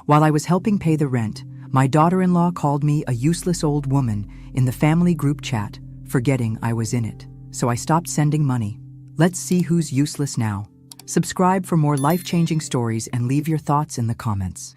While I was helping pay the rent, my daughter-in-law called me a useless old woman in the family group chat, forgetting I was in it. So I stopped sending money. Let's see who's useless now. Subscribe for more life-changing stories and leave your thoughts in the comments.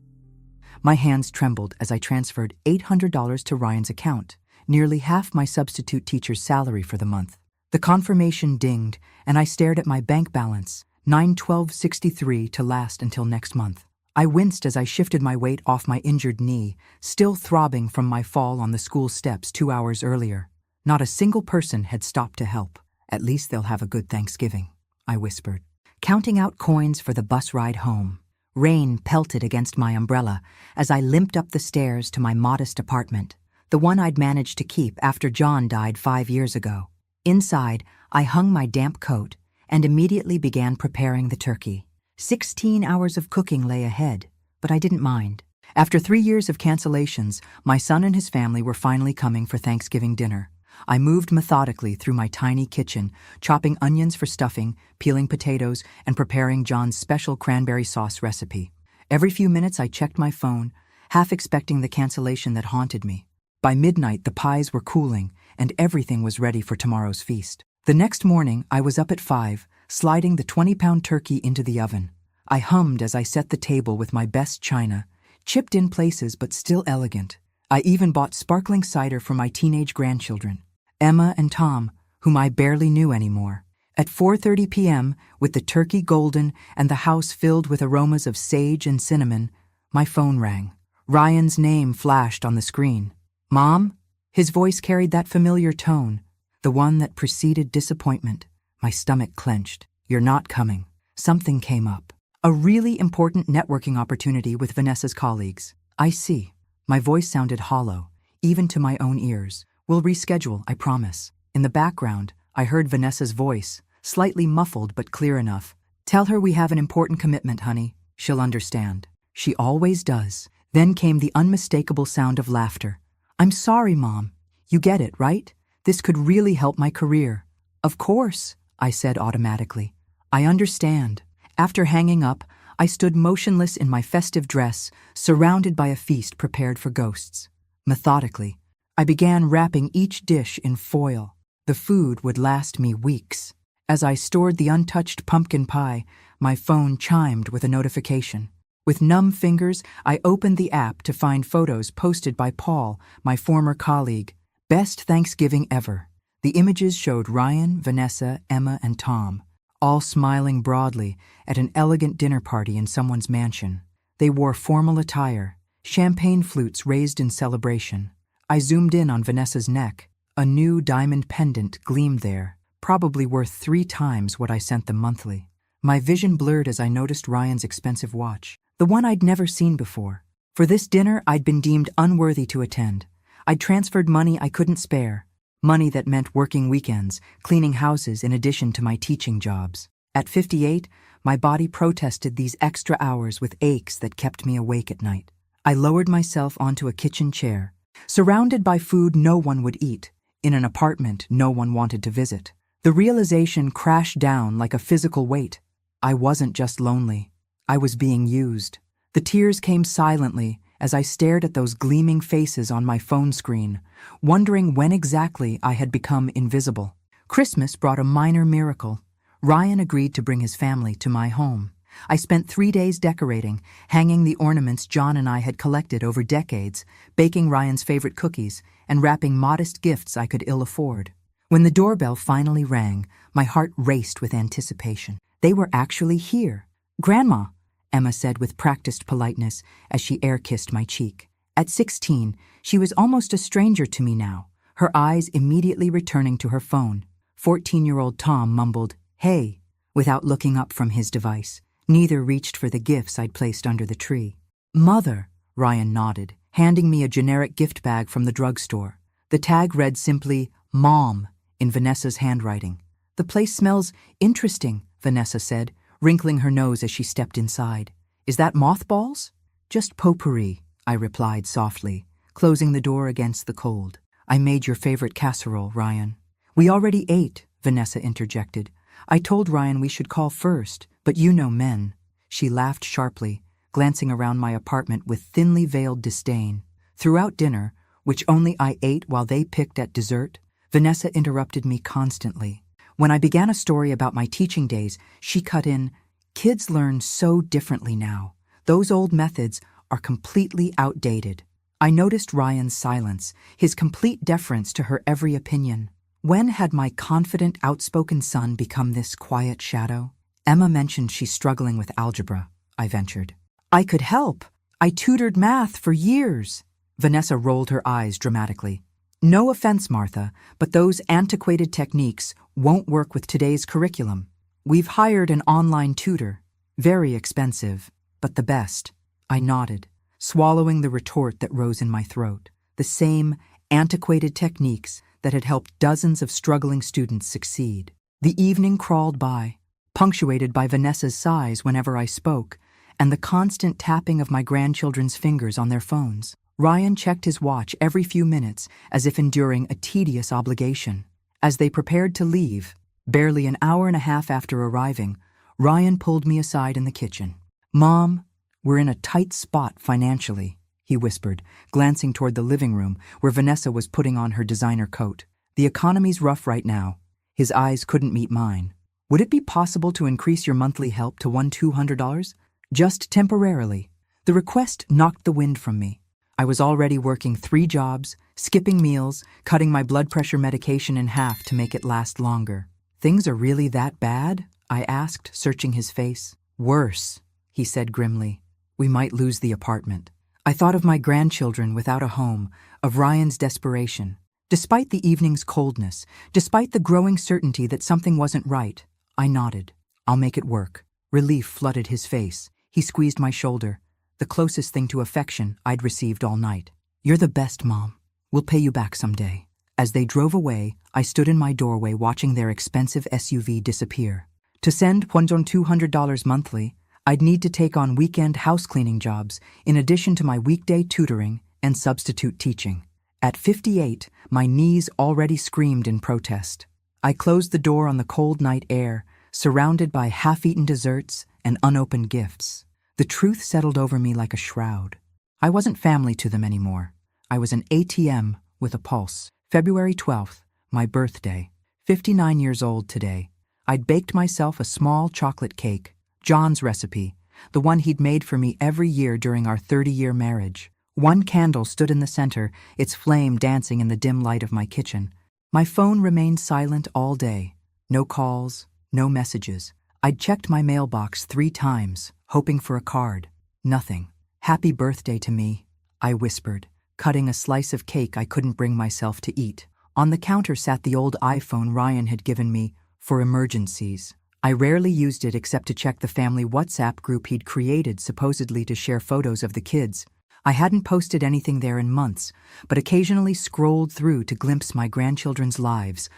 My hands trembled as I transferred $800 to Ryan's account, nearly half my substitute teacher's salary for the month. The confirmation dinged, and I stared at my bank balance, $912.63 to last until next month. I winced as I shifted my weight off my injured knee, still throbbing from my fall on the school steps 2 hours earlier. Not a single person had stopped to help. At least they'll have a good Thanksgiving, I whispered. Counting out coins for the bus ride home. Rain pelted against my umbrella as I limped up the stairs to my modest apartment, the one I'd managed to keep after John died 5 years ago. Inside, I hung my damp coat and immediately began preparing the turkey. 16 hours of cooking lay ahead, but I didn't mind. After 3 years of cancellations, my son and his family were finally coming for Thanksgiving dinner. I moved methodically through my tiny kitchen, chopping onions for stuffing, peeling potatoes, and preparing John's special cranberry sauce recipe. Every few minutes I checked my phone, half expecting the cancellation that haunted me. By midnight, the pies were cooling, and everything was ready for tomorrow's feast. The next morning, I was up at 5, sliding the 20-pound turkey into the oven. I hummed as I set the table with my best china, chipped in places but still elegant. I even bought sparkling cider for my teenage grandchildren, Emma and Tom, whom I barely knew anymore. At 4:30 p.m., with the turkey golden and the house filled with aromas of sage and cinnamon, my phone rang. Ryan's name flashed on the screen. "Mom?" His voice carried that familiar tone, the one that preceded disappointment. My stomach clenched. "You're not coming." Something came up. A really important networking opportunity with Vanessa's colleagues. "I see." My voice sounded hollow, even to my own ears. "We'll reschedule, I promise." In the background, I heard Vanessa's voice, slightly muffled but clear enough. "Tell her we have an important commitment, honey. She'll understand." She always does. Then came the unmistakable sound of laughter. "I'm sorry, Mom. You get it, right? This could really help my career." "Of course," I said automatically. "I understand." After hanging up, I stood motionless in my festive dress, surrounded by a feast prepared for ghosts. Methodically, I began wrapping each dish in foil. The food would last me weeks. As I stored the untouched pumpkin pie, my phone chimed with a notification. With numb fingers, I opened the app to find photos posted by Paul, my former colleague. Best Thanksgiving ever. The images showed Ryan, Vanessa, Emma, and Tom, all smiling broadly at an elegant dinner party in someone's mansion. They wore formal attire, champagne flutes raised in celebration. I zoomed in on Vanessa's neck. A new diamond pendant gleamed there, probably worth 3 times what I sent them monthly. My vision blurred as I noticed Ryan's expensive watch, the one I'd never seen before. For this dinner, I'd been deemed unworthy to attend. I'd transferred money I couldn't spare, money that meant working weekends, cleaning houses in addition to my teaching jobs. At 58, my body protested these extra hours with aches that kept me awake at night. I lowered myself onto a kitchen chair, surrounded by food no one would eat, in an apartment no one wanted to visit. The realization crashed down like a physical weight. I wasn't just lonely. I was being used. The tears came silently as I stared at those gleaming faces on my phone screen, wondering when exactly I had become invisible. Christmas brought a minor miracle. Ryan agreed to bring his family to my home. I spent 3 days decorating, hanging the ornaments John and I had collected over decades, baking Ryan's favorite cookies, and wrapping modest gifts I could ill afford. When the doorbell finally rang, my heart raced with anticipation. They were actually here. "Grandma," Emma said with practiced politeness as she air-kissed my cheek. At 16, she was almost a stranger to me now, her eyes immediately returning to her phone. 14-year-old Tom mumbled, "Hey," without looking up from his device. Neither reached for the gifts I'd placed under the tree. "Mother," Ryan nodded, handing me a generic gift bag from the drugstore. The tag read simply, "Mom," in Vanessa's handwriting. "The place smells interesting," Vanessa said, wrinkling her nose as she stepped inside. "Is that mothballs?" "Just potpourri," I replied softly, closing the door against the cold. "I made your favorite casserole, Ryan." "We already ate," Vanessa interjected. "I told Ryan we should call first, but you know men." She laughed sharply, glancing around my apartment with thinly veiled disdain. Throughout dinner, which only I ate while they picked at dessert, Vanessa interrupted me constantly. When I began a story about my teaching days, she cut in, "Kids learn so differently now. Those old methods are completely outdated." I noticed Ryan's silence, his complete deference to her every opinion. When had my confident, outspoken son become this quiet shadow? Emma mentioned she's struggling with algebra, I ventured. "I could help. I tutored math for years." Vanessa rolled her eyes dramatically. "No offense, Martha, but those antiquated techniques won't work with today's curriculum. We've hired an online tutor. Very expensive, but the best." I nodded, swallowing the retort that rose in my throat. The same antiquated techniques that had helped dozens of struggling students succeed. The evening crawled by, punctuated by Vanessa's sighs whenever I spoke, and the constant tapping of my grandchildren's fingers on their phones. Ryan checked his watch every few minutes as if enduring a tedious obligation. As they prepared to leave, barely an hour and a half after arriving, Ryan pulled me aside in the kitchen. "Mom, we're in a tight spot financially," he whispered, glancing toward the living room where Vanessa was putting on her designer coat. "The economy's rough right now." His eyes couldn't meet mine. "Would it be possible to increase your monthly help to $200? Just temporarily?" The request knocked the wind from me. I was already working 3 jobs, skipping meals, cutting my blood pressure medication in half to make it last longer. "Things are really that bad?" I asked, searching his face. "Worse," he said grimly. "We might lose the apartment." I thought of my grandchildren without a home, of Ryan's desperation. Despite the evening's coldness, despite the growing certainty that something wasn't right, I nodded. "I'll make it work." Relief flooded his face. He squeezed my shoulder, the closest thing to affection I'd received all night. "You're the best, Mom. We'll pay you back someday." As they drove away, I stood in my doorway watching their expensive SUV disappear. To send $200 monthly, I'd need to take on weekend house cleaning jobs in addition to my weekday tutoring and substitute teaching. At 58, my knees already screamed in protest. I closed the door on the cold night air, surrounded by half-eaten desserts and unopened gifts. The truth settled over me like a shroud. I wasn't family to them anymore. I was an ATM with a pulse. February 12th, my birthday. 59 years old today. I'd baked myself a small chocolate cake, John's recipe, the one he'd made for me every year during our 30-year marriage. One candle stood in the center, its flame dancing in the dim light of my kitchen. My phone remained silent all day. No calls, no messages. I'd checked my mailbox 3 times, hoping for a card. Nothing. "Happy birthday to me," I whispered, cutting a slice of cake I couldn't bring myself to eat. On the counter sat the old iPhone Ryan had given me for emergencies. I rarely used it except to check the family WhatsApp group he'd created supposedly to share photos of the kids. I hadn't posted anything there in months, but occasionally scrolled through to glimpse my grandchildren's lives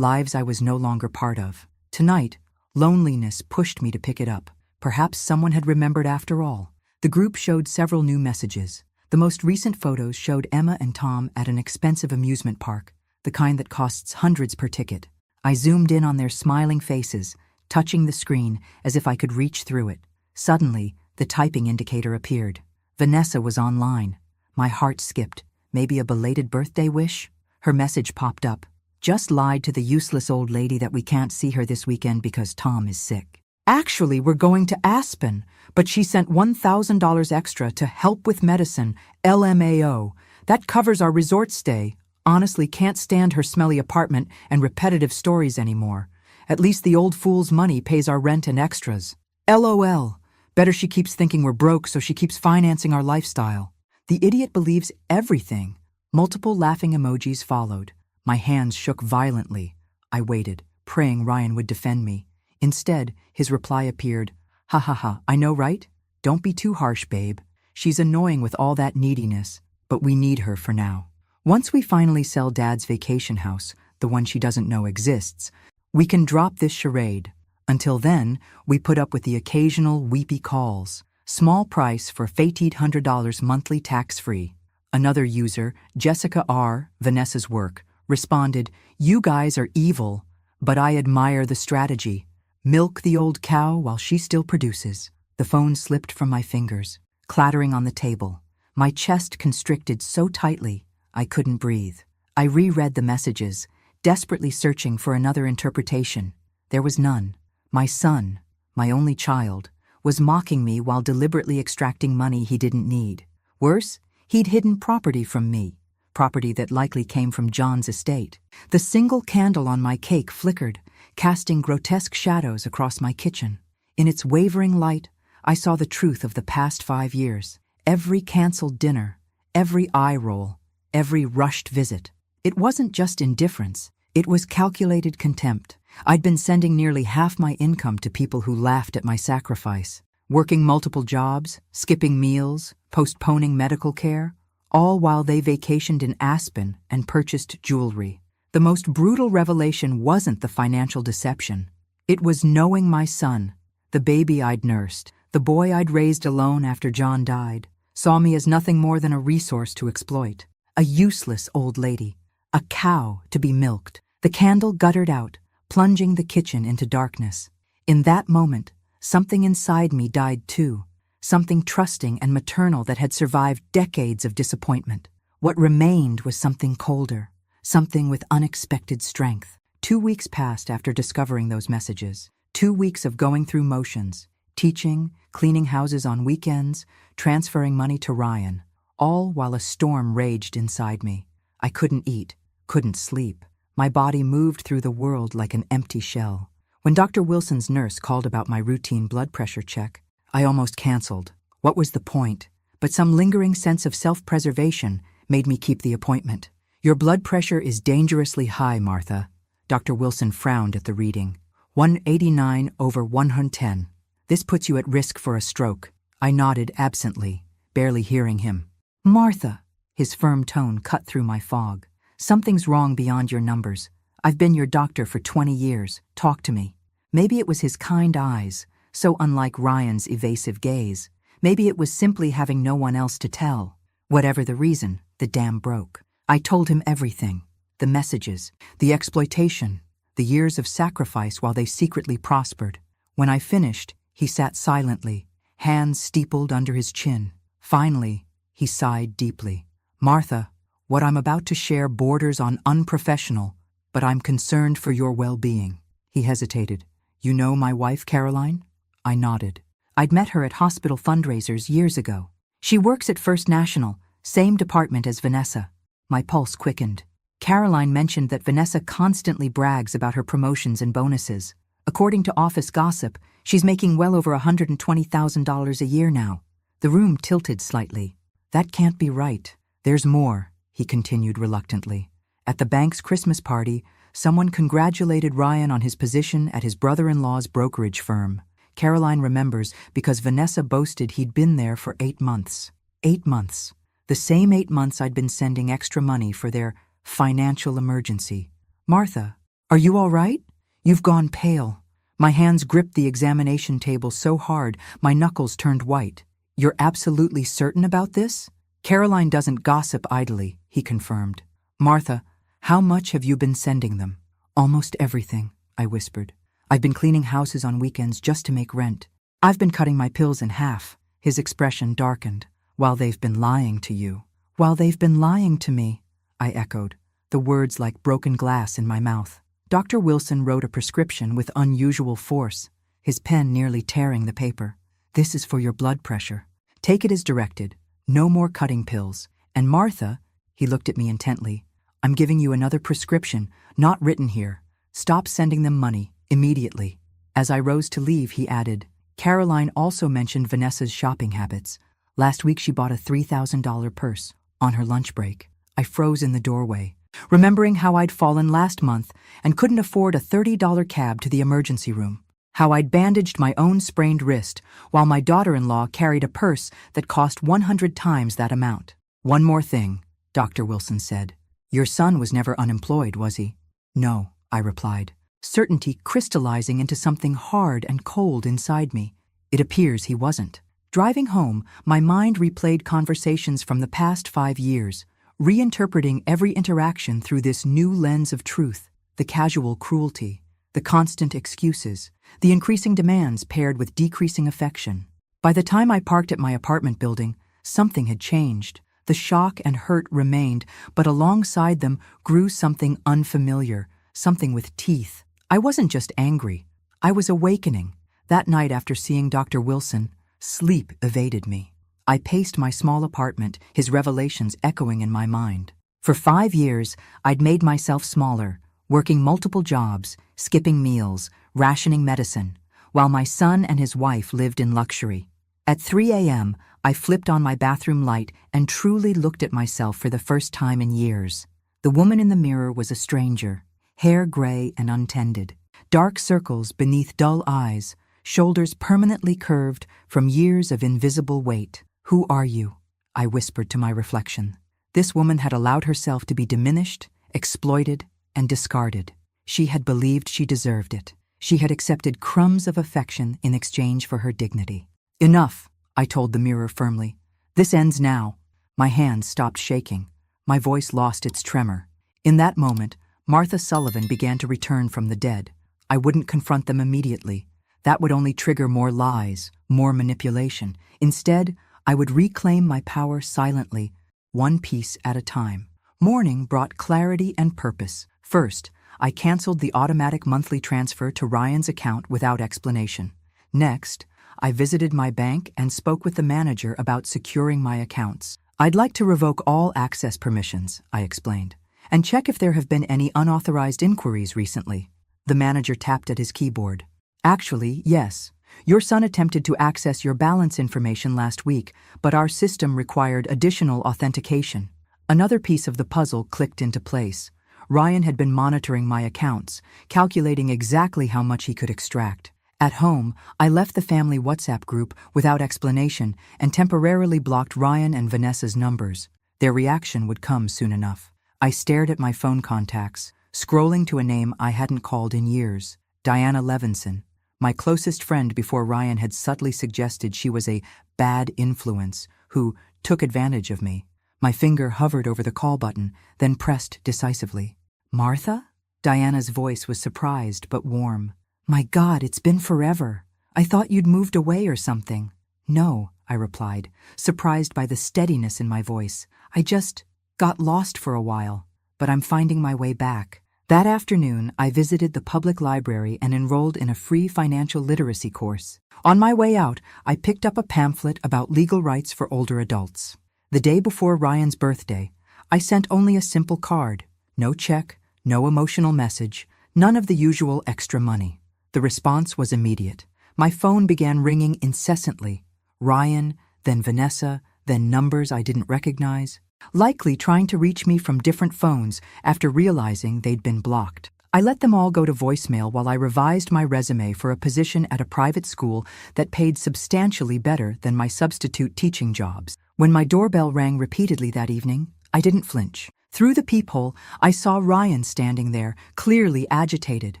I was no longer part of. Tonight, loneliness pushed me to pick it up. Perhaps someone had remembered after all. The group showed several new messages. The most recent photos showed Emma and Tom at an expensive amusement park, the kind that costs hundreds per ticket. I zoomed in on their smiling faces, touching the screen as if I could reach through it. Suddenly, the typing indicator appeared. Vanessa was online. My heart skipped. Maybe a belated birthday wish? Her message popped up. "Just lied to the useless old lady that we can't see her this weekend because Tom is sick. Actually, we're going to Aspen, but she sent $1,000 extra to help with medicine, LMAO. That covers our resort stay. Honestly, can't stand her smelly apartment and repetitive stories anymore. At least the old fool's money pays our rent and extras. LOL. Better she keeps thinking we're broke so she keeps financing our lifestyle." The idiot believes everything. Multiple laughing emojis followed. My hands shook violently. I waited, praying Ryan would defend me. Instead, his reply appeared. "Ha ha ha, I know, right? Don't be too harsh, babe. She's annoying with all that neediness, but we need her for now. Once we finally sell Dad's vacation house, the one she doesn't know exists, we can drop this charade. Until then, we put up with the occasional weepy calls. Small price for $1,800 monthly tax-free." Another user, Jessica R., Vanessa's work, responded, "You guys are evil, but I admire the strategy. Milk the old cow while she still produces." The phone slipped from my fingers. clattering on the table. My chest constricted so tightly, I couldn't breathe. I reread the messages, desperately searching for another interpretation. There was none. My son, my only child, was mocking me while deliberately extracting money he didn't need. Worse, he'd hidden property from me, property that likely came from John's estate. The single candle on my cake flickered, casting grotesque shadows across my kitchen. In its wavering light, I saw the truth of the past 5 years. Every canceled dinner, every eye roll, every rushed visit. It wasn't just indifference, it was calculated contempt. I'd been sending nearly half my income to people who laughed at my sacrifice, working multiple jobs, skipping meals, postponing medical care, all while they vacationed in Aspen and purchased jewelry. The most brutal revelation wasn't the financial deception. It was knowing my son, the baby I'd nursed, the boy I'd raised alone after John died, saw me as nothing more than a resource to exploit, a useless old lady, a cow to be milked. The candle guttered out, plunging the kitchen into darkness. In that moment, something inside me died too, something trusting and maternal that had survived decades of disappointment. What remained was something colder, something with unexpected strength. 2 weeks passed after discovering those messages. 2 weeks of going through motions, teaching, cleaning houses on weekends, transferring money to Ryan, all while a storm raged inside me. I couldn't eat, couldn't sleep. My body moved through the world like an empty shell. When Dr. Wilson's nurse called about my routine blood pressure check, I almost canceled. What was the point? But some lingering sense of self-preservation made me keep the appointment. Your blood pressure is dangerously high, Martha. Dr. Wilson frowned at the reading. 189/110. This puts you at risk for a stroke. I nodded absently, barely hearing him. Martha, his firm tone cut through my fog. Something's wrong beyond your numbers. I've been your doctor for 20 years. Talk to me. Maybe it was his kind eyes, so unlike Ryan's evasive gaze. Maybe it was simply having no one else to tell. Whatever the reason, the dam broke. I told him everything. The messages, the exploitation, the years of sacrifice while they secretly prospered. When I finished, he sat silently, hands steepled under his chin. Finally, he sighed deeply. Martha, what I'm about to share borders on unprofessional, but I'm concerned for your well-being. He hesitated. You know my wife, Caroline? I nodded. I'd met her at hospital fundraisers years ago. She works at First National, same department as Vanessa. My pulse quickened. Caroline mentioned that Vanessa constantly brags about her promotions and bonuses. According to office gossip, she's making well over $120,000 a year now. The room tilted slightly. That can't be right. There's more, he continued reluctantly. At the bank's Christmas party, someone congratulated Ryan on his position at his brother-in-law's brokerage firm. Caroline remembers because Vanessa boasted he'd been there for 8 months. 8 months. The same 8 months I'd been sending extra money for their financial emergency. Martha, are you all right? You've gone pale. My hands gripped the examination table so hard, my knuckles turned white. You're absolutely certain about this? Caroline doesn't gossip idly, he confirmed. Martha, how much have you been sending them? Almost everything, I whispered. I've been cleaning houses on weekends just to make rent. I've been cutting my pills in half. His expression darkened. While they've been lying to you. While they've been lying to me, I echoed, the words like broken glass in my mouth. Dr. Wilson wrote a prescription with unusual force, his pen nearly tearing the paper. This is for your blood pressure. Take it as directed. No more cutting pills. And Martha, he looked at me intently, I'm giving you another prescription, not written here. Stop sending them money, immediately. As I rose to leave, he added, Caroline also mentioned Vanessa's shopping habits. Last week she bought a $3,000 purse on her lunch break. I froze in the doorway, remembering how I'd fallen last month and couldn't afford a $30 cab to the emergency room. How I'd bandaged my own sprained wrist while my daughter-in-law carried a purse that cost 100 times that amount. One more thing, Dr. Wilson said. Your son was never unemployed, was he? No, I replied, certainty crystallizing into something hard and cold inside me. It appears he wasn't. Driving home, my mind replayed conversations from the past 5 years, reinterpreting every interaction through this new lens of truth, the casual cruelty, the constant excuses, the increasing demands paired with decreasing affection. By the time I parked at my apartment building, something had changed. The shock and hurt remained, but alongside them grew something unfamiliar, something with teeth. I wasn't just angry. I was awakening. That night after seeing Dr. Wilson, sleep evaded me. I paced my small apartment, his revelations echoing in my mind. For 5 years, I'd made myself smaller, working multiple jobs, skipping meals, rationing medicine, while my son and his wife lived in luxury. At 3 a.m., I flipped on my bathroom light and truly looked at myself for the first time in years. The woman in the mirror was a stranger, hair gray and untended, dark circles beneath dull eyes, shoulders permanently curved from years of invisible weight. "Who are you?" I whispered to my reflection. This woman had allowed herself to be diminished, exploited, and discarded. She had believed she deserved it. She had accepted crumbs of affection in exchange for her dignity. "Enough," I told the mirror firmly. "This ends now." My hands stopped shaking. My voice lost its tremor. In that moment, Martha Sullivan began to return from the dead. I wouldn't confront them immediately. That would only trigger more lies, more manipulation. Instead, I would reclaim my power silently, one piece at a time. Morning brought clarity and purpose. First, I canceled the automatic monthly transfer to Ryan's account without explanation. Next, I visited my bank and spoke with the manager about securing my accounts. "I'd like to revoke all access permissions," I explained, "and check if there have been any unauthorized inquiries recently." The manager tapped at his keyboard. "Actually, yes. Your son attempted to access your balance information last week, but our system required additional authentication." Another piece of the puzzle clicked into place. Ryan had been monitoring my accounts, calculating exactly how much he could extract. At home, I left the family WhatsApp group without explanation and temporarily blocked Ryan and Vanessa's numbers. Their reaction would come soon enough. I stared at my phone contacts, scrolling to a name I hadn't called in years. Diana Levinson, my closest friend before Ryan had subtly suggested she was a bad influence who took advantage of me. My finger hovered over the call button, then pressed decisively. "Martha?" Diana's voice was surprised but warm. "My God, it's been forever. I thought you'd moved away or something." "No," I replied, surprised by the steadiness in my voice. "I just got lost for a while, but I'm finding my way back." That afternoon, I visited the public library and enrolled in a free financial literacy course. On my way out, I picked up a pamphlet about legal rights for older adults. The day before Ryan's birthday, I sent only a simple card. No check, no emotional message, none of the usual extra money. The response was immediate. My phone began ringing incessantly. Ryan, then Vanessa, then numbers I didn't recognize, likely trying to reach me from different phones after realizing they'd been blocked. I let them all go to voicemail while I revised my resume for a position at a private school that paid substantially better than my substitute teaching jobs. When my doorbell rang repeatedly that evening, I didn't flinch. Through the peephole, I saw Ryan standing there, clearly agitated.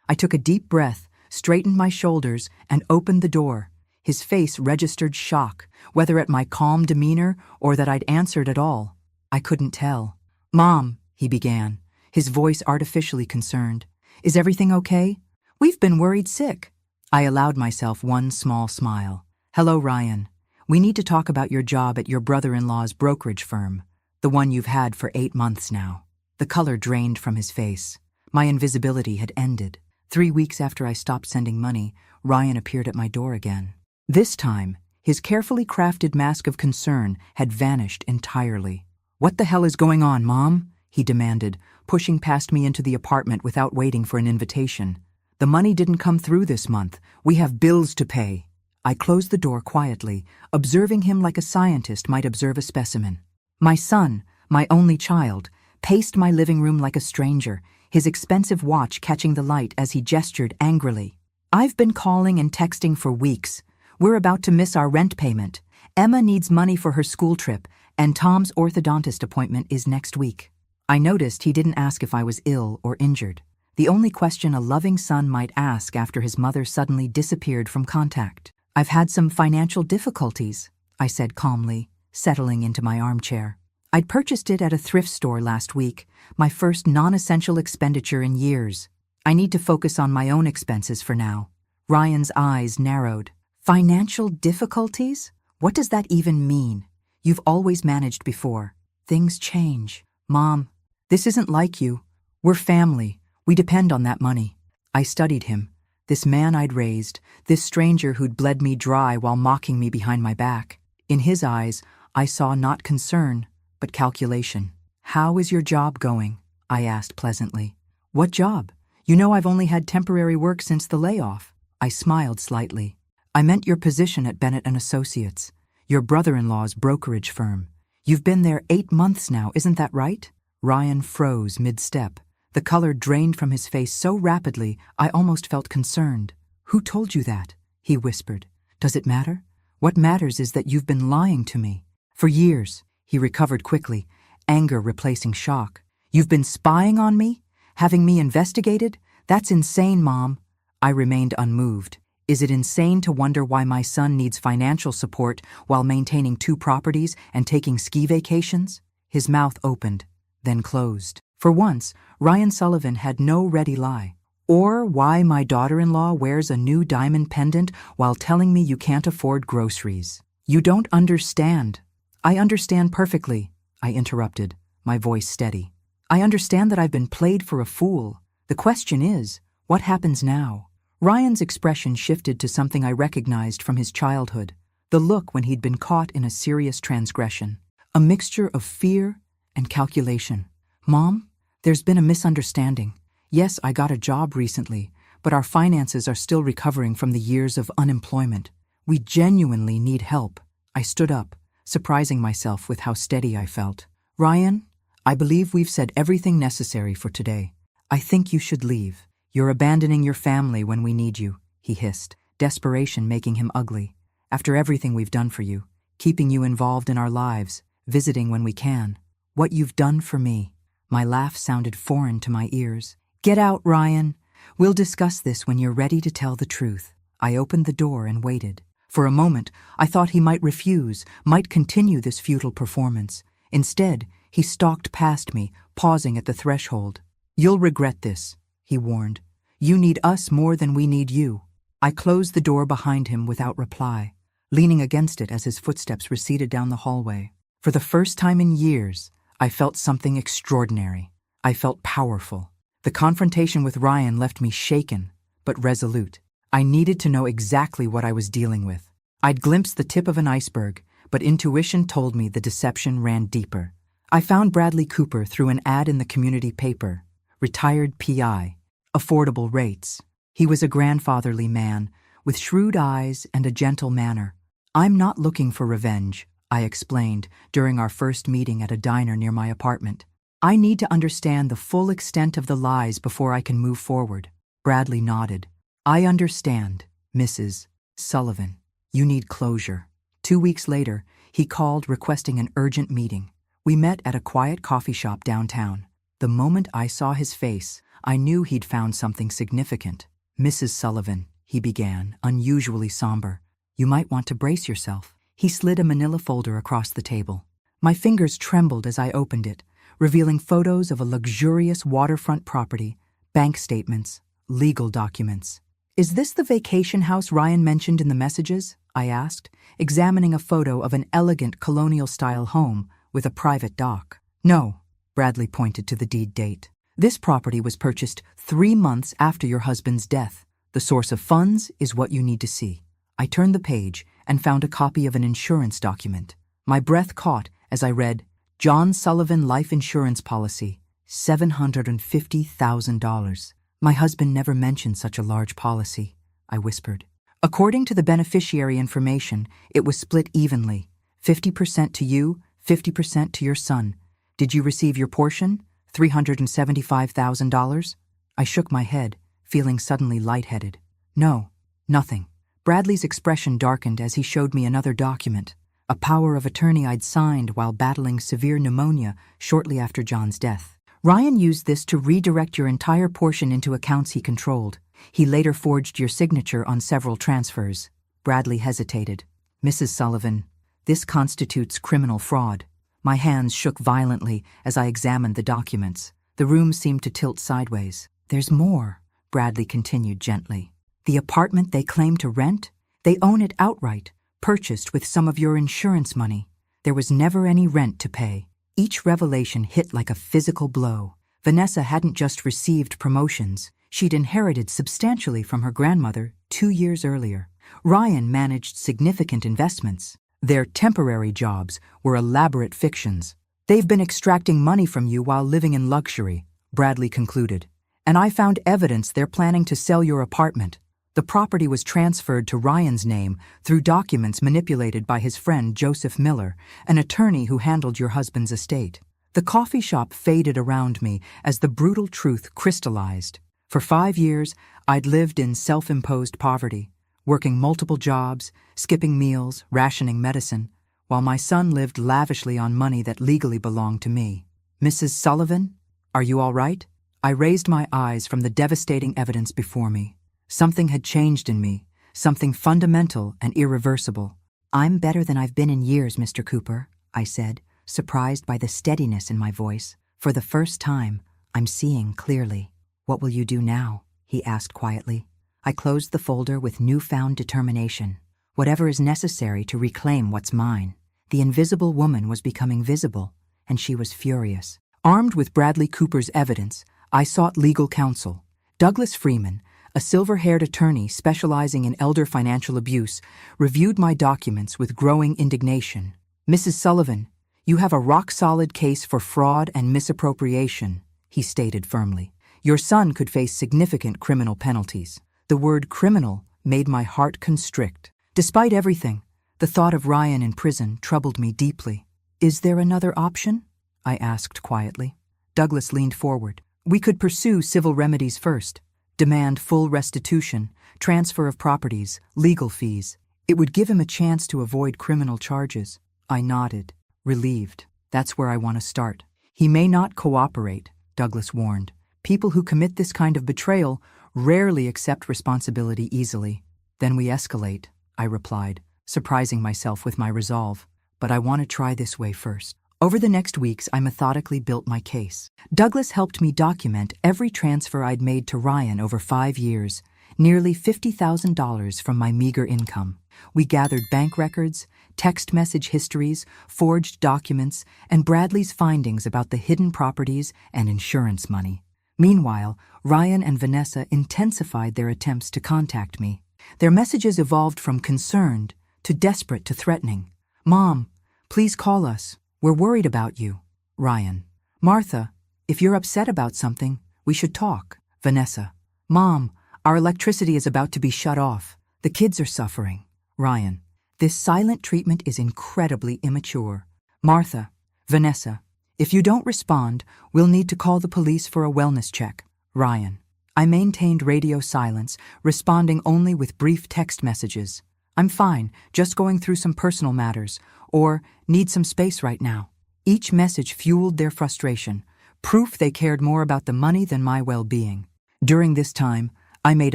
I took a deep breath, straightened my shoulders, and opened the door. His face registered shock, whether at my calm demeanor or that I'd answered at all. I couldn't tell. "Mom," he began, his voice artificially concerned. "Is everything okay? We've been worried sick." I allowed myself one small smile. "Hello, Ryan. We need to talk about your job at your brother-in-law's brokerage firm, the one you've had for 8 months now." The color drained from his face. My invisibility had ended. 3 weeks after I stopped sending money, Ryan appeared at my door again. This time, his carefully crafted mask of concern had vanished entirely. "What the hell is going on, Mom?" he demanded, pushing past me into the apartment without waiting for an invitation. "The money didn't come through this month. We have bills to pay." I closed the door quietly, observing him like a scientist might observe a specimen. My son, my only child, paced my living room like a stranger, his expensive watch catching the light as he gestured angrily. "I've been calling and texting for weeks. We're about to miss our rent payment. Emma needs money for her school trip, and Tom's orthodontist appointment is next week." I noticed he didn't ask if I was ill or injured, the only question a loving son might ask after his mother suddenly disappeared from contact. "I've had some financial difficulties," I said calmly, settling into my armchair. I'd purchased it at a thrift store last week, my first non-essential expenditure in years. "I need to focus on my own expenses for now." Ryan's eyes narrowed. Financial difficulties? What does that even mean? You've always managed before. Things change. Mom, this isn't like you. We're family. We depend on that money. I studied him. This man I'd raised, this stranger who'd bled me dry while mocking me behind my back. In his eyes, I saw not concern, but calculation. How is your job going? I asked pleasantly. What job? You know I've only had temporary work since the layoff. I smiled slightly. I meant your position at Bennett & Associates, your brother-in-law's brokerage firm. You've been there 8 months now, isn't that right? Ryan froze mid-step. The color drained from his face so rapidly, I almost felt concerned. Who told you that? He whispered. Does it matter? What matters is that you've been lying to me. For years, he recovered quickly, anger replacing shock. You've been spying on me? Having me investigated? That's insane, Mom. I remained unmoved. Is it insane to wonder why my son needs financial support while maintaining 2 properties and taking ski vacations? His mouth opened, then closed. For once, Ryan Sullivan had no ready lie. Or why my daughter-in-law wears a new diamond pendant while telling me you can't afford groceries. You don't understand. I understand perfectly, I interrupted, my voice steady. I understand that I've been played for a fool. The question is, what happens now? Ryan's expression shifted to something I recognized from his childhood, the look when he'd been caught in a serious transgression, a mixture of fear and calculation. Mom, there's been a misunderstanding. Yes, I got a job recently, but our finances are still recovering from the years of unemployment. We genuinely need help. I stood up, surprising myself with how steady I felt. Ryan, I believe we've said everything necessary for today. I think you should leave. You're abandoning your family when we need you, he hissed, desperation making him ugly. After everything we've done for you, keeping you involved in our lives, visiting when we can. What you've done for me. My laugh sounded foreign to my ears. Get out, Ryan. We'll discuss this when you're ready to tell the truth. I opened the door and waited. For a moment, I thought he might refuse, might continue this futile performance. Instead, he stalked past me, pausing at the threshold. You'll regret this, he warned. You need us more than we need you. I closed the door behind him without reply, leaning against it as his footsteps receded down the hallway. For the first time in years, I felt something extraordinary. I felt powerful. The confrontation with Ryan left me shaken, but resolute. I needed to know exactly what I was dealing with. I'd glimpsed the tip of an iceberg, but intuition told me the deception ran deeper. I found Bradley Cooper through an ad in the community paper. Retired PI. Affordable rates. He was a grandfatherly man, with shrewd eyes and a gentle manner. I'm not looking for revenge, I explained during our first meeting at a diner near my apartment. I need to understand the full extent of the lies before I can move forward. Bradley nodded. I understand, Mrs. Sullivan. You need closure. 2 weeks later, he called requesting an urgent meeting. We met at a quiet coffee shop downtown. The moment I saw his face, I knew he'd found something significant. Mrs. Sullivan, he began, unusually somber. You might want to brace yourself. He slid a manila folder across the table. My fingers trembled as I opened it, revealing photos of a luxurious waterfront property, bank statements, legal documents. Is this the vacation house Ryan mentioned in the messages? I asked, examining a photo of an elegant colonial-style home with a private dock. No, Bradley pointed to the deed date. This property was purchased 3 months after your husband's death. The source of funds is what you need to see. I turned the page and found a copy of an insurance document. My breath caught as I read, John Sullivan Life Insurance Policy, $750,000. My husband never mentioned such a large policy, I whispered. According to the beneficiary information, it was split evenly, 50% to you, 50% to your son. Did you receive your portion, $375,000? I shook my head, feeling suddenly lightheaded. No, nothing. Bradley's expression darkened as he showed me another document, a power of attorney I'd signed while battling severe pneumonia shortly after John's death. Ryan used this to redirect your entire portion into accounts he controlled. He later forged your signature on several transfers. Bradley hesitated. Mrs. Sullivan, this constitutes criminal fraud. My hands shook violently as I examined the documents. The room seemed to tilt sideways. There's more, Bradley continued gently. The apartment they claim to rent? They own it outright, purchased with some of your insurance money. There was never any rent to pay. Each revelation hit like a physical blow. Vanessa hadn't just received promotions. She'd inherited substantially from her grandmother 2 years earlier. Ryan managed significant investments. Their temporary jobs were elaborate fictions. They've been extracting money from you while living in luxury, Bradley concluded. And I found evidence they're planning to sell your apartment. The property was transferred to Ryan's name through documents manipulated by his friend Joseph Miller, an attorney who handled your husband's estate. The coffee shop faded around me as the brutal truth crystallized. For 5 years, I'd lived in self-imposed poverty, working multiple jobs, skipping meals, rationing medicine, while my son lived lavishly on money that legally belonged to me. Mrs. Sullivan, are you all right? I raised my eyes from the devastating evidence before me. Something had changed in me, something fundamental and irreversible. I'm better than I've been in years, Mr. Cooper, I said, surprised by the steadiness in my voice. For the first time, I'm seeing clearly. What will you do now? He asked quietly. I closed the folder with newfound determination. Whatever is necessary to reclaim what's mine. The invisible woman was becoming visible, and she was furious. Armed with Bradley Cooper's evidence, I sought legal counsel. Douglas Freeman, a silver-haired attorney specializing in elder financial abuse, reviewed my documents with growing indignation. Mrs. Sullivan, you have a rock-solid case for fraud and misappropriation, he stated firmly. Your son could face significant criminal penalties. The word criminal made my heart constrict. Despite everything, the thought of Ryan in prison troubled me deeply. Is there another option? I asked quietly. Douglas leaned forward. We could pursue civil remedies first. Demand full restitution, transfer of properties, legal fees. It would give him a chance to avoid criminal charges. I nodded, relieved. That's where I want to start. He may not cooperate, Douglas warned. People who commit this kind of betrayal rarely accept responsibility easily. Then we escalate, I replied, surprising myself with my resolve. But I want to try this way first. Over the next weeks, I methodically built my case. Douglas helped me document every transfer I'd made to Ryan over 5 years, nearly $50,000 from my meager income. We gathered bank records, text message histories, forged documents, and Bradley's findings about the hidden properties and insurance money. Meanwhile, Ryan and Vanessa intensified their attempts to contact me. Their messages evolved from concerned to desperate to threatening. Mom, please call us. We're worried about you. Ryan. Martha, if you're upset about something, we should talk. Vanessa. Mom, our electricity is about to be shut off. The kids are suffering. Ryan. This silent treatment is incredibly immature. Martha. Vanessa. If you don't respond, we'll need to call the police for a wellness check. Ryan. I maintained radio silence, responding only with brief text messages. I'm fine, just going through some personal matters, or need some space right now. Each message fueled their frustration, proof they cared more about the money than my well-being. During this time, I made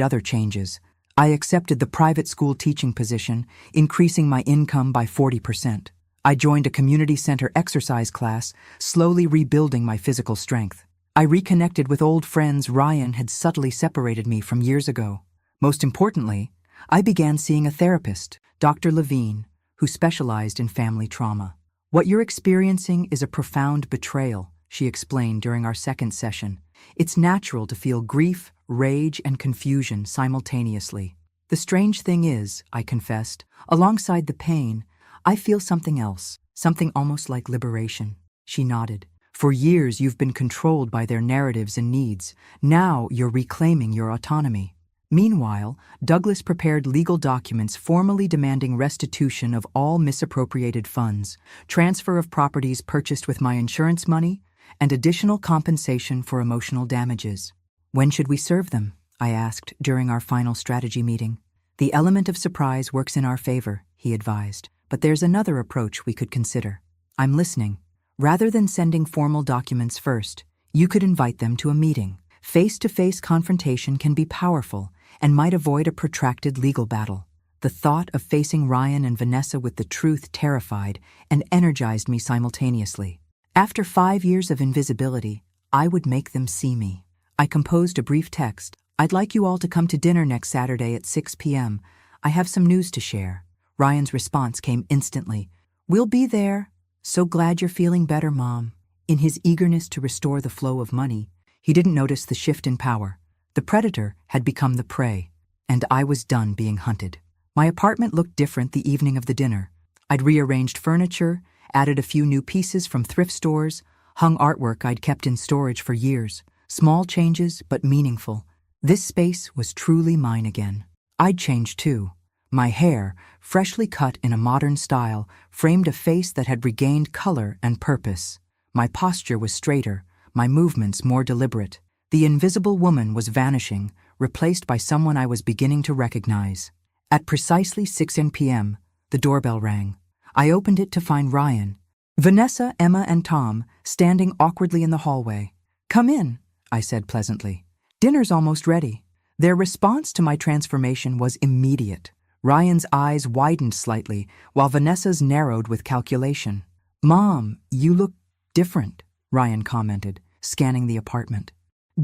other changes. I accepted the private school teaching position, increasing my income by 40%. I joined a community center exercise class, slowly rebuilding my physical strength. I reconnected with old friends Ryan had subtly separated me from years ago. Most importantly, I began seeing a therapist, Dr. Levine, who specialized in family trauma. What you're experiencing is a profound betrayal, she explained during our second session. It's natural to feel grief, rage, and confusion simultaneously. The strange thing is, I confessed, alongside the pain, I feel something else, something almost like liberation. She nodded. For years you've been controlled by their narratives and needs. Now you're reclaiming your autonomy. Meanwhile, Douglas prepared legal documents formally demanding restitution of all misappropriated funds, transfer of properties purchased with my insurance money, and additional compensation for emotional damages. When should we serve them? I asked during our final strategy meeting. The element of surprise works in our favor, he advised, but there's another approach we could consider. I'm listening. Rather than sending formal documents first, you could invite them to a meeting. Face-to-face confrontation can be powerful and might avoid a protracted legal battle. The thought of facing Ryan and Vanessa with the truth terrified and energized me simultaneously. After 5 years of invisibility, I would make them see me. I composed a brief text. I'd like you all to come to dinner next Saturday at 6 p.m. I have some news to share. Ryan's response came instantly. We'll be there. So glad you're feeling better, Mom. In his eagerness to restore the flow of money, he didn't notice the shift in power. The predator had become the prey, and I was done being hunted. My apartment looked different the evening of the dinner. I'd rearranged furniture, added a few new pieces from thrift stores, hung artwork I'd kept in storage for years. Small changes, but meaningful. This space was truly mine again. I'd changed too. My hair, freshly cut in a modern style, framed a face that had regained color and purpose. My posture was straighter, my movements more deliberate. The invisible woman was vanishing, replaced by someone I was beginning to recognize. At precisely 6 p.m., the doorbell rang. I opened it to find Ryan, Vanessa, Emma, and Tom standing awkwardly in the hallway. Come in, I said pleasantly. Dinner's almost ready. Their response to my transformation was immediate. Ryan's eyes widened slightly, while Vanessa's narrowed with calculation. Mom, you look different, Ryan commented, scanning the apartment.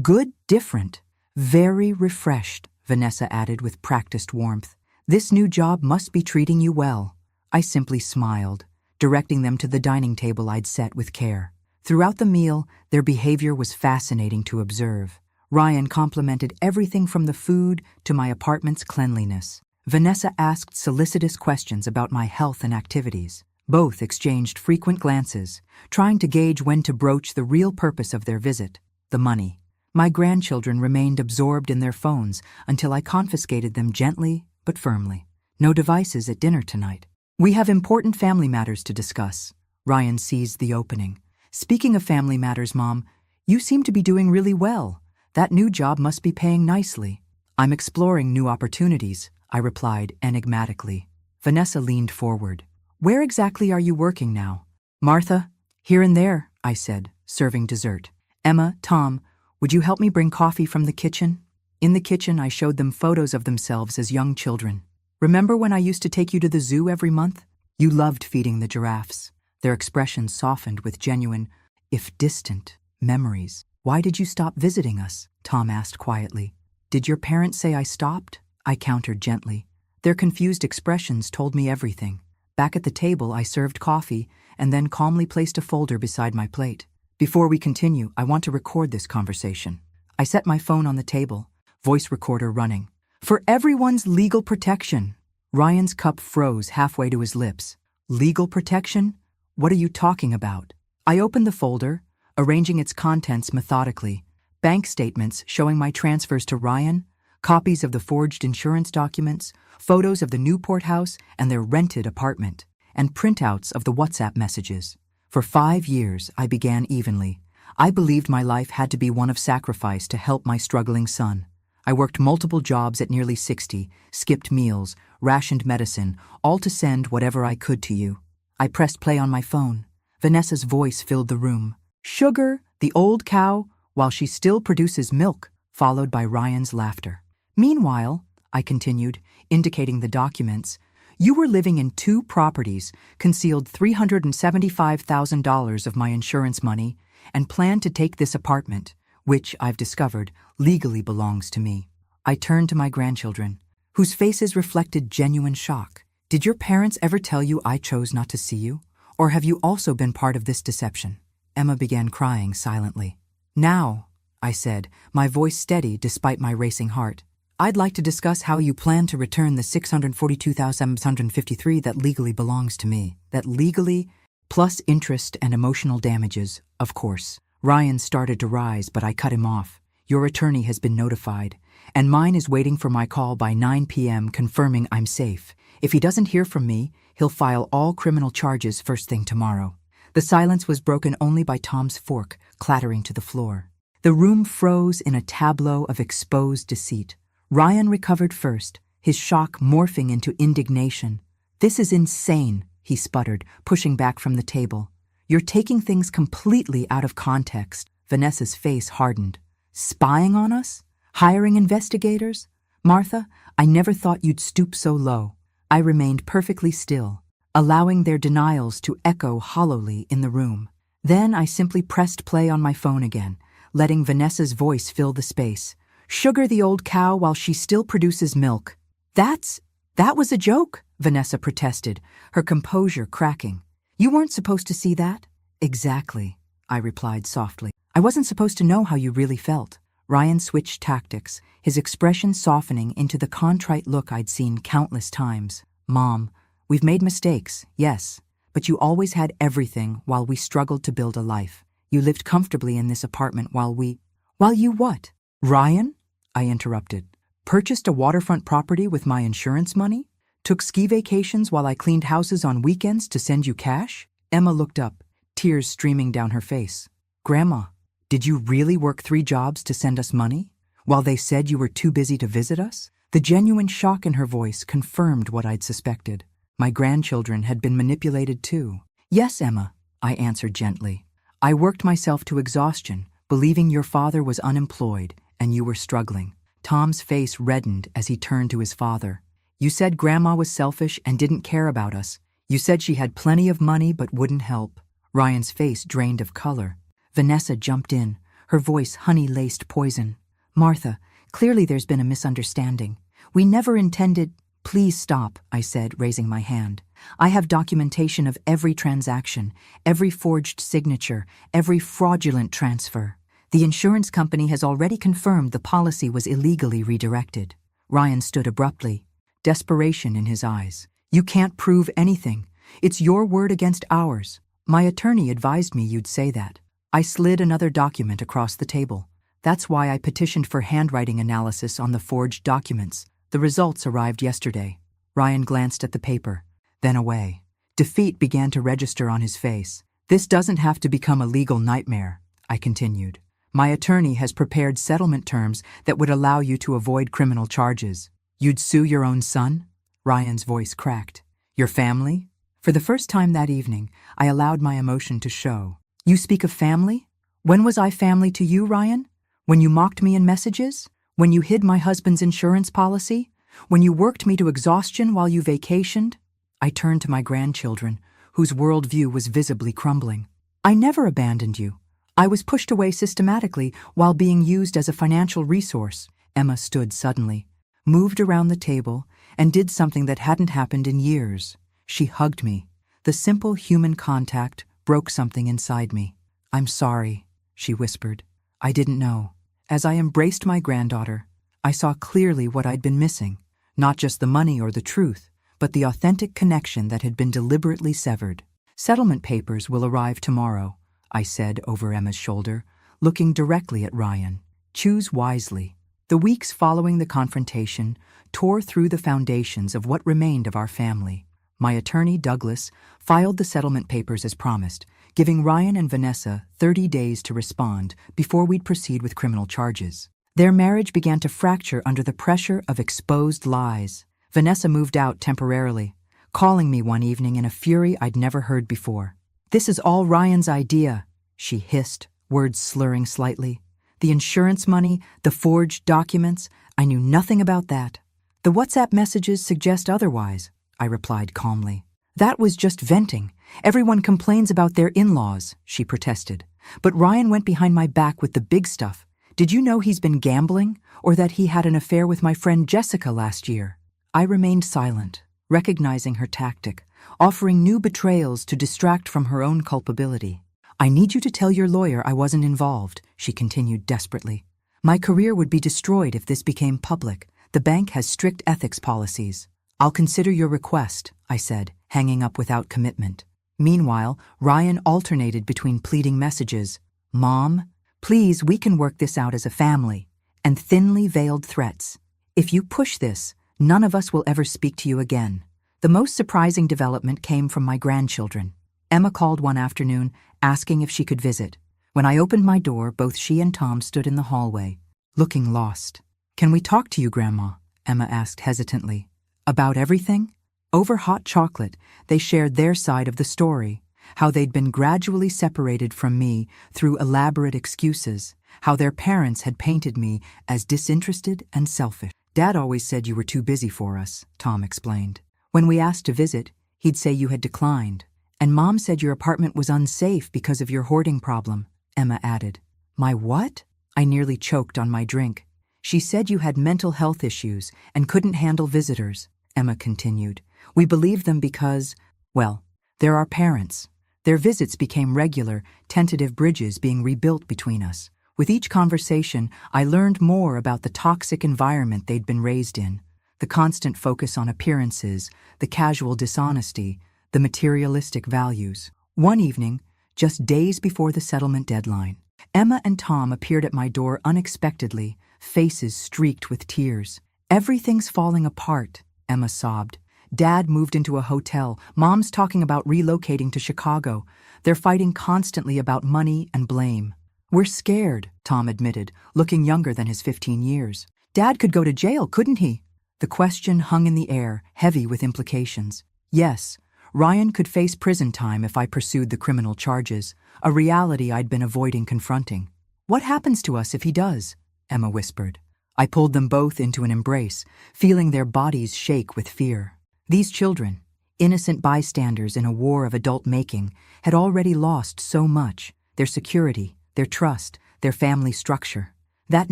Good different. Very refreshed, Vanessa added with practiced warmth. This new job must be treating you well. I simply smiled, directing them to the dining table I'd set with care. Throughout the meal, their behavior was fascinating to observe. Ryan complimented everything from the food to my apartment's cleanliness. Vanessa asked solicitous questions about my health and activities. Both exchanged frequent glances, trying to gauge when to broach the real purpose of their visit, the money. My grandchildren remained absorbed in their phones until I confiscated them gently but firmly. No devices at dinner tonight. We have important family matters to discuss. Ryan seized the opening. Speaking of family matters, Mom, you seem to be doing really well. That new job must be paying nicely. I'm exploring new opportunities, I replied enigmatically. Vanessa leaned forward. Where exactly are you working now? Martha, here and there, I said, serving dessert. Emma, Tom, would you help me bring coffee from the kitchen? In the kitchen, I showed them photos of themselves as young children. Remember when I used to take you to the zoo every month? You loved feeding the giraffes. Their expressions softened with genuine, if distant, memories. Why did you stop visiting us? Tom asked quietly. Did your parents say I stopped? I countered gently. Their confused expressions told me everything. Back at the table, I served coffee and then calmly placed a folder beside my plate. Before we continue, I want to record this conversation. I set my phone on the table, voice recorder running. For everyone's legal protection. Ryan's cup froze halfway to his lips. Legal protection? What are you talking about? I opened the folder, arranging its contents methodically. Bank statements showing my transfers to Ryan, copies of the forged insurance documents, photos of the Newport house and their rented apartment, and printouts of the WhatsApp messages. For 5 years, I began evenly. I believed my life had to be one of sacrifice to help my struggling son. I worked multiple jobs at nearly 60, skipped meals, rationed medicine, all to send whatever I could to you. I pressed play on my phone. Vanessa's voice filled the room. Sugar, the old cow, while she still produces milk, followed by Ryan's laughter. Meanwhile, I continued, indicating the documents, you were living in 2 properties, concealed $375,000 of my insurance money, and planned to take this apartment, which, I've discovered, legally belongs to me. I turned to my grandchildren, whose faces reflected genuine shock. Did your parents ever tell you I chose not to see you? Or have you also been part of this deception? Emma began crying silently. Now, I said, my voice steady despite my racing heart, I'd like to discuss how you plan to return the $642,753 that legally belongs to me. That legally, plus interest and emotional damages, of course. Ryan started to rise, but I cut him off. Your attorney has been notified, and mine is waiting for my call by 9 p.m. confirming I'm safe. If he doesn't hear from me, he'll file all criminal charges first thing tomorrow. The silence was broken only by Tom's fork clattering to the floor. The room froze in a tableau of exposed deceit. Ryan recovered first, his shock morphing into indignation. This is insane, he sputtered, pushing back from the table. You're taking things completely out of context. Vanessa's face hardened. Spying on us? Hiring investigators? Martha, I never thought you'd stoop so low. I remained perfectly still, allowing their denials to echo hollowly in the room. Then I simply pressed play on my phone again, letting Vanessa's voice fill the space. Sugar the old cow while she still produces milk. That's That was a joke, Vanessa protested, her composure cracking. You weren't supposed to see that? Exactly, I replied softly. I wasn't supposed to know how you really felt. Ryan switched tactics, his expression softening into the contrite look I'd seen countless times. Mom, we've made mistakes, yes, but you always had everything while we struggled to build a life. You lived comfortably in this apartment while you what? Ryan? I interrupted. Purchased a waterfront property with my insurance money? Took ski vacations while I cleaned houses on weekends to send you cash? Emma looked up, tears streaming down her face. Grandma, did you really work 3 jobs to send us money? While they said you were too busy to visit us? The genuine shock in her voice confirmed what I'd suspected. My grandchildren had been manipulated too. Yes, Emma, I answered gently. I worked myself to exhaustion, believing your father was unemployed and you were struggling. Tom's face reddened as he turned to his father. You said Grandma was selfish and didn't care about us. You said she had plenty of money but wouldn't help. Ryan's face drained of color. Vanessa jumped in, her voice honey-laced poison. Martha, clearly there's been a misunderstanding. We never intended— Please stop, I said, raising my hand. I have documentation of every transaction, every forged signature, every fraudulent transfer. The insurance company has already confirmed the policy was illegally redirected. Ryan stood abruptly, desperation in his eyes. You can't prove anything. It's your word against ours. My attorney advised me you'd say that. I slid another document across the table. That's why I petitioned for handwriting analysis on the forged documents. The results arrived yesterday. Ryan glanced at the paper, then away. Defeat began to register on his face. This doesn't have to become a legal nightmare, I continued. My attorney has prepared settlement terms that would allow you to avoid criminal charges. You'd sue your own son? Ryan's voice cracked. Your family? For the first time that evening, I allowed my emotion to show. You speak of family? When was I family to you, Ryan? When you mocked me in messages? When you hid my husband's insurance policy? When you worked me to exhaustion while you vacationed? I turned to my grandchildren, whose worldview was visibly crumbling. I never abandoned you. I was pushed away systematically while being used as a financial resource. Emma stood suddenly, moved around the table, and did something that hadn't happened in years. She hugged me. The simple human contact broke something inside me. I'm sorry, she whispered. I didn't know. As I embraced my granddaughter, I saw clearly what I'd been missing, not just the money or the truth, but the authentic connection that had been deliberately severed. Settlement papers will arrive tomorrow, I said over Emma's shoulder, looking directly at Ryan. Choose wisely. The weeks following the confrontation tore through the foundations of what remained of our family. My attorney, Douglas, filed the settlement papers as promised, giving Ryan and Vanessa 30 days to respond before we'd proceed with criminal charges. Their marriage began to fracture under the pressure of exposed lies. Vanessa moved out temporarily, calling me one evening in a fury I'd never heard before. This is all Ryan's idea, she hissed, words slurring slightly. The insurance money, the forged documents, I knew nothing about that. The WhatsApp messages suggest otherwise, I replied calmly. That was just venting. Everyone complains about their in-laws, she protested. But Ryan went behind my back with the big stuff. Did you know he's been gambling, or that he had an affair with my friend Jessica last year? I remained silent, recognizing her tactic, offering new betrayals to distract from her own culpability. I need you to tell your lawyer I wasn't involved, she continued desperately. My career would be destroyed if this became public. The bank has strict ethics policies. I'll consider your request, I said, hanging up without commitment. Meanwhile, Ryan alternated between pleading messages, Mom, please, we can work this out as a family, and thinly veiled threats. If you push this, none of us will ever speak to you again. The most surprising development came from my grandchildren. Emma called one afternoon, asking if she could visit. When I opened my door, both she and Tom stood in the hallway, looking lost. Can we talk to you, Grandma? Emma asked hesitantly. About everything? Over hot chocolate, they shared their side of the story, how they'd been gradually separated from me through elaborate excuses, how their parents had painted me as disinterested and selfish. Dad always said you were too busy for us, Tom explained. When we asked to visit, he'd say you had declined, and Mom said your apartment was unsafe because of your hoarding problem, Emma added. My what? I nearly choked on my drink. She said you had mental health issues and couldn't handle visitors. Emma continued. We believed them because, well, they're our parents. Their visits became regular, tentative bridges being rebuilt between us. With each conversation, I learned more about the toxic environment they'd been raised in, the constant focus on appearances, the casual dishonesty, the materialistic values. One evening, just days before the settlement deadline, Emma and Tom appeared at my door unexpectedly, faces streaked with tears. Everything's falling apart, Emma sobbed. Dad moved into a hotel. Mom's talking about relocating to Chicago. They're fighting constantly about money and blame. We're scared, Tom admitted, looking younger than his 15 years. Dad could go to jail, couldn't he? The question hung in the air, heavy with implications. Yes, Ryan could face prison time if I pursued the criminal charges, a reality I'd been avoiding confronting. What happens to us if he does? Emma whispered. I pulled them both into an embrace, feeling their bodies shake with fear. These children, innocent bystanders in a war of adult making, had already lost so much: their security, their trust, their family structure. That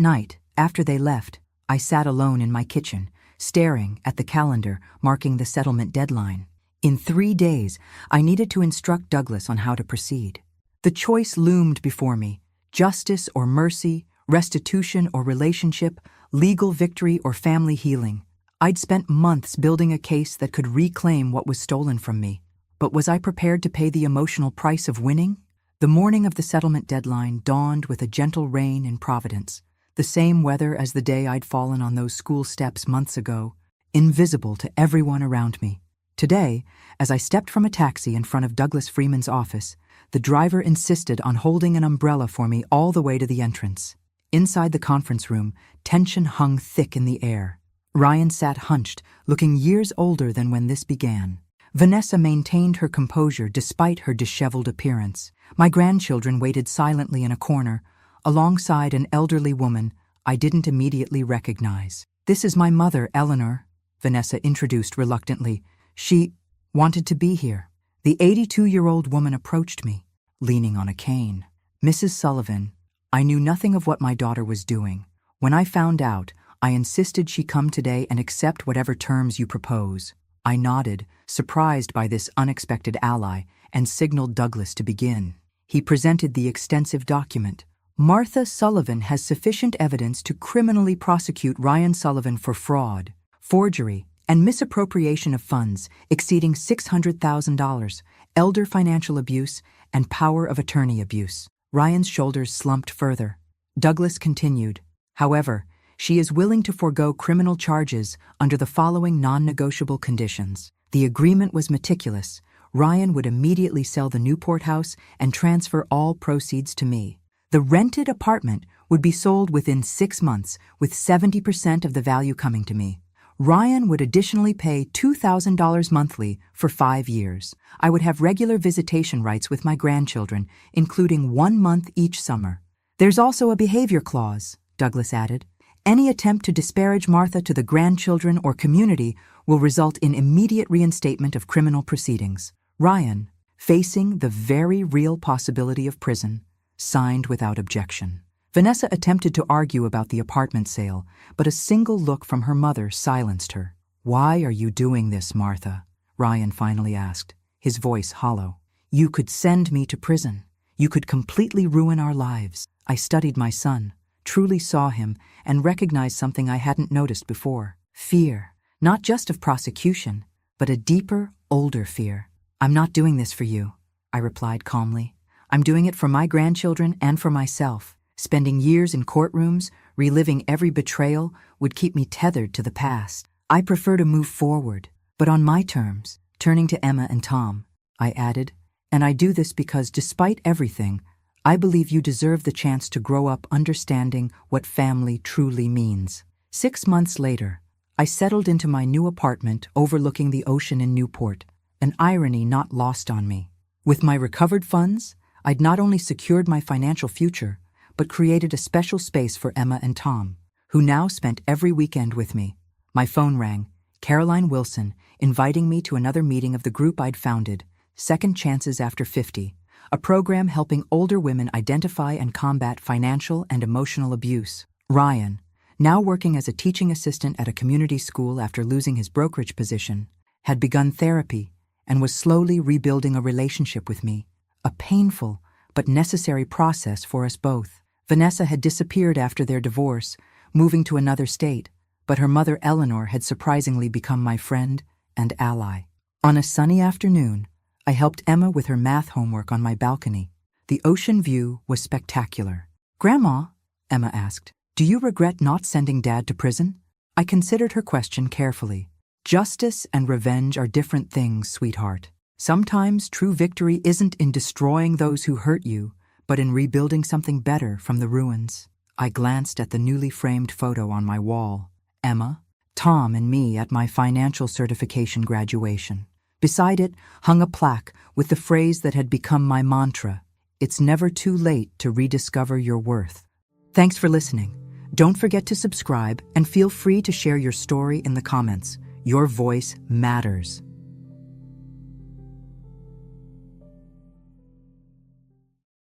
night, after they left, I sat alone in my kitchen, staring at the calendar marking the settlement deadline. In 3 days, I needed to instruct Douglas on how to proceed. The choice loomed before me: justice or mercy, restitution or relationship, legal victory or family healing. I'd spent months building a case that could reclaim what was stolen from me. But was I prepared to pay the emotional price of winning? The morning of the settlement deadline dawned with a gentle rain in Providence, the same weather as the day I'd fallen on those school steps months ago, invisible to everyone around me. Today, as I stepped from a taxi in front of Douglas Freeman's office, the driver insisted on holding an umbrella for me all the way to the entrance. Inside the conference room, tension hung thick in the air. Ryan sat hunched, looking years older than when this began. Vanessa maintained her composure despite her disheveled appearance. My grandchildren waited silently in a corner, alongside an elderly woman I didn't immediately recognize. This is my mother, Eleanor, Vanessa introduced reluctantly. She wanted to be here. The 82-year-old woman approached me, leaning on a cane. Mrs. Sullivan, I knew nothing of what my daughter was doing. When I found out, I insisted she come today and accept whatever terms you propose. I nodded, surprised by this unexpected ally, and signaled Douglas to begin. He presented the extensive document. Martha Sullivan has sufficient evidence to criminally prosecute Ryan Sullivan for fraud, forgery, and misappropriation of funds exceeding $600,000, elder financial abuse, and power of attorney abuse. Ryan's shoulders slumped further. Douglas continued. However, she is willing to forego criminal charges under the following non-negotiable conditions. The agreement was meticulous. Ryan would immediately sell the Newport house and transfer all proceeds to me. The rented apartment would be sold within 6 months, with 70% of the value coming to me. Ryan would additionally pay $2,000 monthly for 5 years. I would have regular visitation rights with my grandchildren, including 1 month each summer. There's also a behavior clause, Douglas added. Any attempt to disparage Martha to the grandchildren or community will result in immediate reinstatement of criminal proceedings. Ryan, facing the very real possibility of prison, signed without objection. Vanessa attempted to argue about the apartment sale, but a single look from her mother silenced her. Why are you doing this, Martha? Ryan finally asked, his voice hollow. You could send me to prison. You could completely ruin our lives. I studied my son, truly saw him, and recognized something I hadn't noticed before. Fear, not just of prosecution, but a deeper, older fear. I'm not doing this for you, I replied calmly. I'm doing it for my grandchildren and for myself. Spending years in courtrooms, reliving every betrayal, would keep me tethered to the past. I prefer to move forward, but on my terms. Turning to Emma and Tom, I added, and I do this because despite everything, I believe you deserve the chance to grow up understanding what family truly means. 6 months later, I settled into my new apartment overlooking the ocean in Newport, an irony not lost on me. With my recovered funds, I'd not only secured my financial future, but created a special space for Emma and Tom, who now spent every weekend with me. My phone rang, Caroline Wilson, inviting me to another meeting of the group I'd founded, Second Chances After 50, a program helping older women identify and combat financial and emotional abuse. Ryan, now working as a teaching assistant at a community school after losing his brokerage position, had begun therapy and was slowly rebuilding a relationship with me, a painful but necessary process for us both. Vanessa had disappeared after their divorce, moving to another state, but her mother Eleanor had surprisingly become my friend and ally. On a sunny afternoon, I helped Emma with her math homework on my balcony. The ocean view was spectacular. "Grandma," Emma asked, "do you regret not sending Dad to prison?" I considered her question carefully. Justice and revenge are different things, sweetheart. Sometimes true victory isn't in destroying those who hurt you, but in rebuilding something better from the ruins. I glanced at the newly framed photo on my wall. Emma, Tom, and me at my financial certification graduation. Beside it hung a plaque with the phrase that had become my mantra: "It's never too late to rediscover your worth." Thanks for listening. Don't forget to subscribe and feel free to share your story in the comments. Your voice matters.